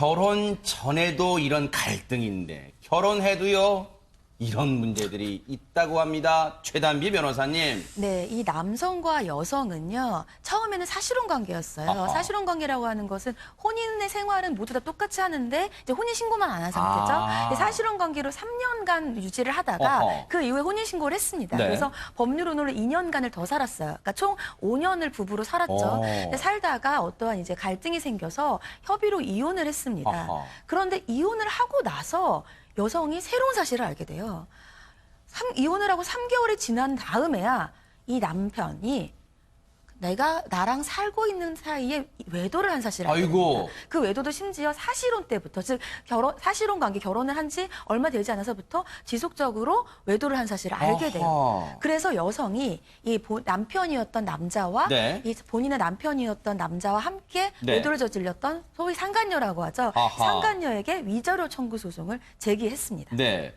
결혼 전에도 이런 갈등인데 결혼해도요 이런 문제들이 있다고 합니다. 최단비 변호사님. 네, 이 남성과 여성은요, 처음에는 사실혼 관계였어요. 아하. 사실혼 관계라고 하는 것은 혼인의 생활은 모두 다 똑같이 하는데 이제 혼인 신고만 안 한 상태죠. 아. 사실혼 관계로 3년간 유지를 하다가 어허. 그 이후에 혼인 신고를 했습니다. 네. 그래서 법률혼으로 2년간을 더 살았어요. 그러니까 총 5년을 부부로 살았죠. 어. 근데 살다가 어떠한 이제 갈등이 생겨서 협의로 이혼을 했습니다. 아하. 그런데 이혼을 하고 나서 여성이 새로운 사실을 알게 돼요. 이혼을 하고 3개월이 지난 다음에야 이 남편이 나랑 살고 있는 사이에 외도를 한 사실을 알게 아이고. 됩니다. 그 외도도 심지어 사실혼 때부터, 즉 사실혼 관계 결혼을 한 지 얼마 되지 않아서부터 지속적으로 외도를 한 사실을 알게 돼요. 아하. 그래서 여성이 이 남편이었던 남자와 네. 이 본인의 남편이었던 남자와 함께 네. 외도를 저질렀던 소위 상간녀라고 하죠. 아하. 상간녀에게 위자료 청구 소송을 제기했습니다. 네.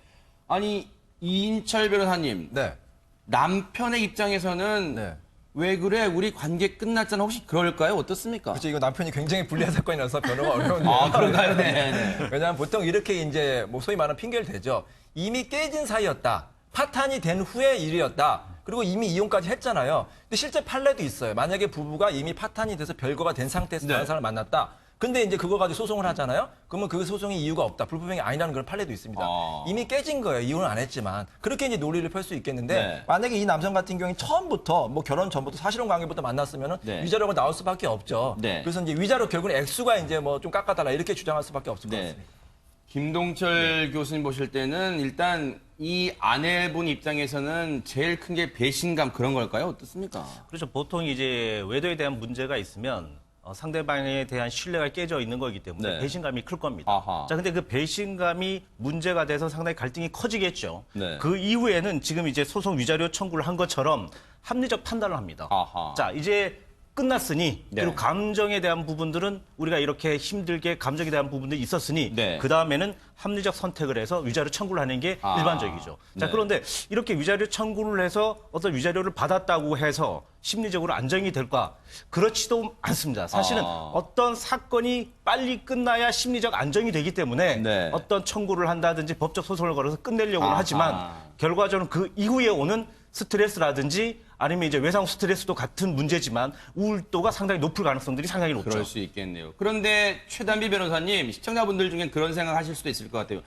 아니 이인철 변호사님. 네. 남편의 입장에서는 네. 왜 그래? 우리 관계 끝났잖아. 혹시 그럴까요? 어떻습니까? 그렇죠. 이거 남편이 굉장히 불리한 사건이라서 변호가 어려운데요. 아, 그런가요? 네. 네. 왜냐하면 보통 이렇게 이제 뭐 소위 말하는 핑계를 대죠. 이미 깨진 사이였다. 파탄이 된 후의 일이었다. 그리고 이미 이혼까지 했잖아요. 근데 실제 판례도 있어요. 만약에 부부가 이미 파탄이 돼서 별거가 된 상태에서 다른 네. 사람을 만났다. 근데 이제 그거 가지고 소송을 하잖아요. 그러면 그 소송이 이유가 없다. 불법행위 아니라는 그런 판례도 있습니다. 이미 깨진 거예요. 이혼을 안 했지만. 그렇게 이제 논리를 펼 수 있겠는데 네. 만약에 이 남성 같은 경우에 처음부터 뭐 결혼 전부터 사실혼 관계부터 만났으면은 네. 위자료가 나올 수밖에 없죠. 네. 그래서 이제 위자료 결국은 액수가 이제 뭐 좀 깎아달라 이렇게 주장할 수밖에 없을 것 네. 같습니다. 김동철 교수님 보실 때는 일단 이 아내분 입장에서는 제일 큰 게 배신감 그런 걸까요? 어떻습니까? 그렇죠. 보통 이제 외도에 대한 문제가 있으면 상대방에 대한 신뢰가 깨져 있는 거기 때문에 네. 배신감이 클 겁니다. 아하. 자, 근데 그 배신감이 문제가 돼서 상당히 갈등이 커지겠죠. 네. 그 이후에는 지금 이제 소송 위자료 청구를 한 것처럼 합리적 판단을 합니다. 아하. 자, 이제 끝났으니 네. 그리고 감정에 대한 부분들은 우리가 이렇게 힘들게 감정에 대한 부분들이 있었으니 네. 그 다음에는 합리적 선택을 해서 위자료 청구를 하는 게 아. 일반적이죠. 자, 네. 그런데 이렇게 위자료 청구를 해서 어떤 위자료를 받았다고 해서 심리적으로 안정이 될까? 그렇지도 않습니다. 사실은 아. 어떤 사건이 빨리 끝나야 심리적 안정이 되기 때문에 네. 어떤 청구를 한다든지 법적 소송을 걸어서 끝내려고 아하. 하지만 결과적으로 그 이후에 오는 스트레스라든지 아니면 이제 외상 스트레스도 같은 문제지만 우울도가 상당히 높을 가능성들이 상당히 높죠. 그럴 수 있겠네요. 그런데 최단비 변호사님, 시청자분들 중엔 그런 생각하실 수도 있을 것 같아요.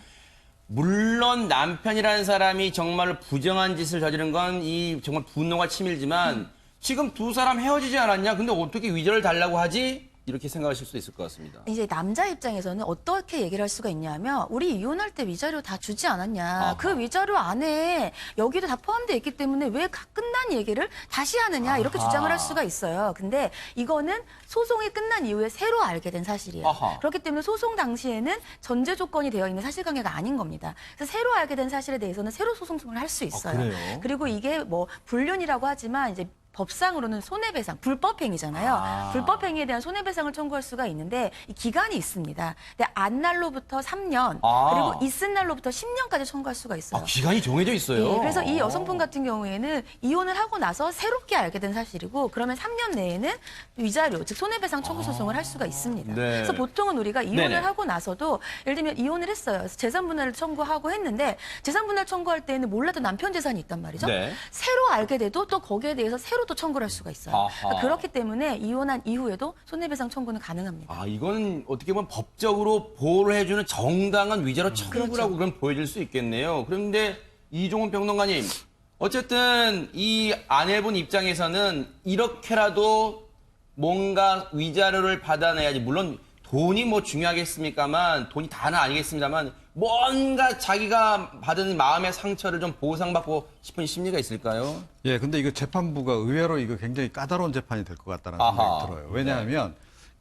물론 남편이라는 사람이 정말 부정한 짓을 저지른 건 이 정말 분노가 치밀지만 지금 두 사람 헤어지지 않았냐? 근데 어떻게 위자료를 달라고 하지? 이렇게 생각하실 수도 있을 것 같습니다. 이제 남자 입장에서는 어떻게 얘기를 할 수가 있냐면 우리 이혼할 때 위자료 다 주지 않았냐. 아하. 그 위자료 안에 여기도 다 포함되어 있기 때문에 왜 끝난 얘기를 다시 하느냐 이렇게 아하. 주장을 할 수가 있어요. 근데 이거는 소송이 끝난 이후에 새로 알게 된 사실이에요. 아하. 그렇기 때문에 소송 당시에는 전제 조건이 되어 있는 사실관계가 아닌 겁니다. 그래서 새로 알게 된 사실에 대해서는 새로 소송을 할 수 있어요. 그래요? 그리고 이게 뭐 불륜이라고 하지만 이제 법상으로는 손해배상, 불법행위잖아요. 아. 불법행위에 대한 손해배상을 청구할 수가 있는데 이 기간이 있습니다. 근데 안 날로부터 3년, 아. 그리고 있은 날로부터 10년까지 청구할 수가 있어요. 기간이 정해져 있어요. 예, 그래서 이 여성분 같은 경우에는 이혼을 하고 나서 새롭게 알게 된 사실이고 그러면 3년 내에는 위자료, 즉 손해배상 청구 소송을 할 수가 있습니다. 네. 그래서 보통은 우리가 이혼을 네네. 하고 나서도 예를 들면 이혼을 했어요. 그래서 재산분할을 청구하고 했는데 재산분할 청구할 때에는 몰랐던 남편 재산이 있단 말이죠. 네. 새로 알게 돼도 또 거기에 대해서 새로 또 청구를 할 수가 있어요. 아하. 그러니까 그렇기 때문에 이혼한 이후에도 손해배상 청구는 가능합니다. 아, 이건 어떻게 보면 법적으로 보호를 해주는 정당한 위자료 청구라고 그럼 보여질 수 있겠네요. 그런데 이종훈 평론가님, 어쨌든 이 아내분 입장에서는 이렇게라도 뭔가 위자료를 받아내야지. 물론 돈이 뭐 중요하겠습니까만, 돈이 다는 아니겠습니다만, 뭔가 자기가 받은 마음의 상처를 좀 보상받고 싶은 심리가 있을까요? 예, 근데 이거 재판부가 의외로 이거 굉장히 까다로운 재판이 될 것 같다는 아하. 생각이 들어요. 왜냐하면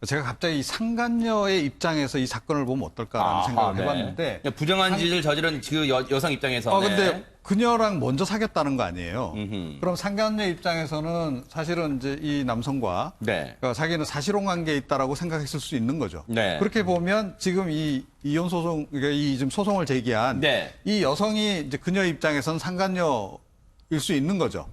제가 갑자기 이 상간녀의 입장에서 이 사건을 보면 어떨까라는 생각을 해봤는데 네. 부정한 짓을 저지른 그 여성 입장에서. 근데 그녀랑 먼저 사귀었다는 거 아니에요. 음흠. 그럼 상간녀 입장에서는 사실은 이제 이 남성과 네. 자기는 사실혼 관계에 있다라고 생각했을 수 있는 거죠. 네. 그렇게 보면 지금 이 이혼 소송, 그러니까 이 지금 소송을 제기한 네. 이 여성이 이제 그녀 입장에서는 상간녀일 수 있는 거죠.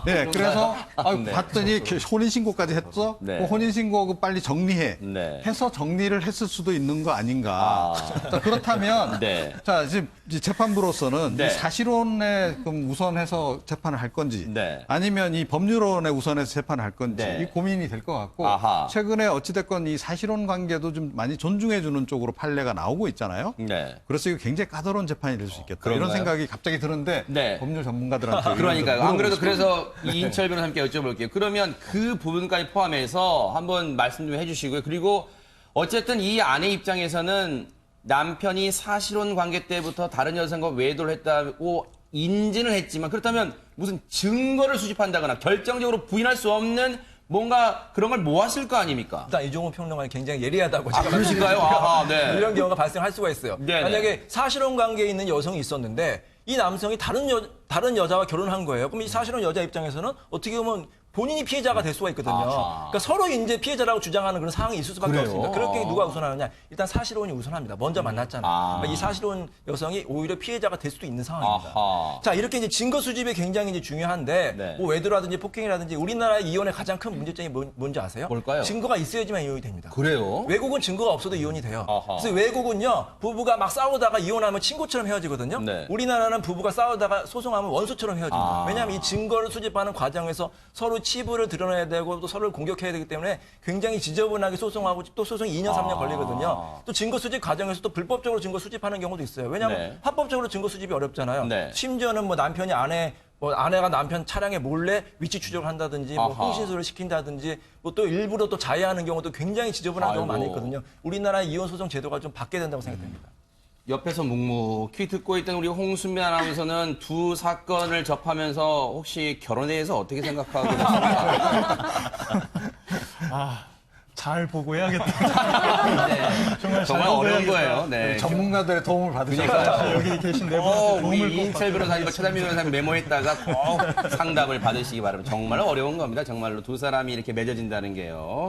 네, 그래서 네. 봤더니 혼인신고까지 했어. 네. 그 혼인신고 빨리 정리해. 네. 해서 정리를 했을 수도 있는 거 아닌가. 자, 그렇다면 네. 자, 지금 이 재판부로서는 네. 이 사실혼에 그럼 우선해서 재판을 할 건지 네. 아니면 이 법률혼에 우선해서 재판을 할 건지 네. 이 고민이 될 것 같고 아하. 최근에 어찌됐건 이 사실혼 관계도 좀 많이 존중해주는 쪽으로 판례가 나오고 있잖아요. 네. 그래서 이거 굉장히 까다로운 재판이 될 수 있겠다. 그런가요? 이런 생각이 갑자기 드는데 네. 법률 전문가들한테 그러니까요. 안 그래도 그래서 이인철 변호사님께 여쭤볼게요. 그러면 그 부분까지 포함해서 한번 말씀 좀 해주시고요. 그리고 어쨌든 이 아내 입장에서는 남편이 사실혼 관계 때부터 다른 여성과 외도를 했다고 인지는 했지만 그렇다면 무슨 증거를 수집한다거나 결정적으로 부인할 수 없는 뭔가 그런 걸 모았을 거 아닙니까? 일단 이종훈 평론가는 굉장히 예리하다고 제가 그러실까요? 아하, 네. 이런 경우가 발생할 수가 있어요. 네네. 만약에 사실혼 관계에 있는 여성이 있었는데 이 남성이 다른 여자와 결혼한 거예요. 그럼 이 사실혼 여자 입장에서는 어떻게 보면 본인이 피해자가 될 수가 있거든요. 아하. 그러니까 서로 이제 피해자라고 주장하는 그런 상황이 있을 수밖에 그래요? 없습니다. 그럴 경우에 누가 우선하느냐? 일단 사실혼이 우선합니다. 먼저 만났잖아요. 그러니까 이 사실혼 여성이 오히려 피해자가 될 수도 있는 상황입니다. 아하. 자, 이렇게 이제 증거 수집이 굉장히 이제 중요한데 네. 뭐 외도라든지 폭행이라든지 우리나라의 이혼의 가장 큰 문제점이 뭔지 아세요? 뭘까요? 증거가 있어야지만 이혼이 됩니다. 그래요? 외국은 증거가 없어도 이혼이 돼요. 아하. 그래서 외국은요, 부부가 막 싸우다가 이혼하면 친구처럼 헤어지거든요. 네. 우리나라는 부부가 싸우다가 소송하면 원수처럼 헤어집니다. 왜냐하면 이 증거를 수집하는 과정에서 서로 치부를 드러내야 되고 또 서로를 공격해야 되기 때문에 굉장히 지저분하게 소송하고 또 소송이 2년, 3년 걸리거든요. 또 증거 수집 과정에서 또 불법적으로 증거 수집하는 경우도 있어요. 왜냐하면 네. 합법적으로 증거 수집이 어렵잖아요. 네. 심지어는 뭐 남편이 아내가 남편 차량에 몰래 위치 추적을 한다든지 뭐 아하. 흥신소를 시킨다든지 뭐 또 일부러 또 자해하는 경우도 굉장히 지저분한 경우가 많이 아이고. 있거든요. 우리나라의 이혼 소송 제도가 좀 바뀌어야 된다고 생각됩니다. 옆에서 묵묵히 듣고 있던 우리 홍순미 아나운서는 두 사건을 접하면서 혹시 결혼에 대해서 어떻게 생각하고 계십니까? 잘 보고 해야겠다. 정말 잘 정말 보고 어려운 해야겠다. 거예요. 네. 전문가들의 도움을 받으셔서 여기 계신 네 분한테 우리 도움을 꼭 이인철 변호사님과 최단민 변호사님 메모했다가 꼭 상담을 받으시기 바랍니다. 정말 어려운 겁니다. 정말로 두 사람이 이렇게 맺어진다는 게요.